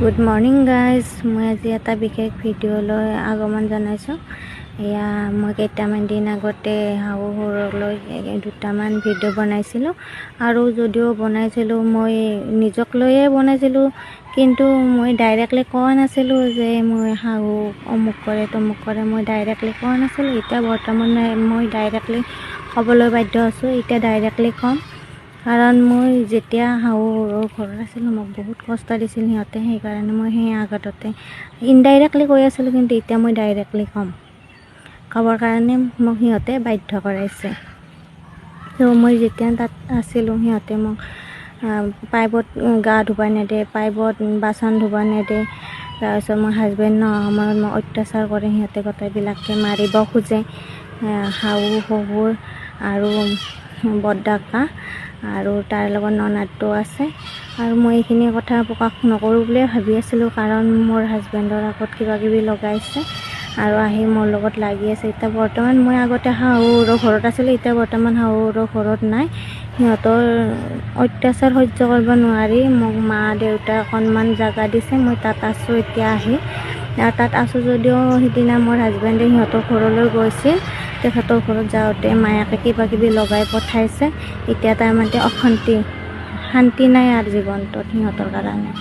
Good morning guys, মই আজি এটা বিশেষ ভিডিঅ'লৈ আগমন জনাইছোঁ। এয়া মই কেইটামান দিন আগতে শাহু শহুৰলৈ দুটামান ভিডিঅ' বনাইছিলোঁ। আৰু যদিও বনাইছিলোঁ মই নিজক লৈয়ে বনাইছিলোঁ, কিন্তু মই ডাইৰেক্টলি কোৱা নাছিলোঁ যে মই শাহু অমুক কৰে তমুক কৰে। মই ডাইৰেক্টলি কোৱা নাছিলোঁ। এতিয়া বৰ্তমান মই ডাইৰেক্টলি ক'বলৈ বাধ্য আছোঁ। এতিয়া ডাইৰেক্টলি ক'ম, কাৰণ মই যেতিয়া শাহু সৰুৰ ঘৰত আছিলোঁ মোক বহুত কষ্ট দিছিল সিহঁতে। সেইকাৰণে মই সেই আগতে ইনডাইৰেক্টলি কৈ আছিলোঁ, কিন্তু এতিয়া মই ডাইৰেক্টলি ক'বৰ কাৰণে মোক সিহঁতে বাধ্য কৰাইছে। তো মই যেতিয়া তাত আছিলোঁ সিহঁতে মোক পাইপত গা ধুব নেদে, পাইপত বাচন ধুব নেদে। তাৰপিছত মোৰ হাজবেণ্ড নোহোৱা সময়ত মোক অত্যাচাৰ কৰে সিহঁতে, গোটেইবিলাকে মাৰিব খোজে। শাহু শহুৰ আৰু বৰদেউতা আৰু তাৰ লগত ননদটো আছে। আৰু মই এইখিনি কথা প্ৰকাশ নকৰোঁ বুলিয়ে ভাবি আছিলোঁ, কাৰণ মোৰ হাজবেণ্ডৰ আগত কিবা কিবি লগাইছে আৰু আহি মোৰ লগত লাগি আছে। এতিয়া বৰ্তমান মই আগতে শাহুৰৰ ঘৰত আছিলোঁ, এতিয়া বৰ্তমান শাহুৰৰ ঘৰত নাই। সিহঁতৰ অত্যাচাৰ সহ্য কৰিব নোৱাৰি মোক মা দেউতাই অকণমান জাগা দিছে, মই তাত আছোঁ এতিয়া আহি। আৰু তাত আছোঁ যদিও সিদিনা মোৰ হাজবেণ্ডে সিহঁতৰ ঘৰলৈ গৈছিল। তেখেতৰ ঘৰত যাওঁতে মায়াকে কিবা কিবি লগাই পঠাইছে। এতিয়া তাৰমানে শান্তি নাই আৰু জীৱনটোত সিহঁতৰ কাৰণে।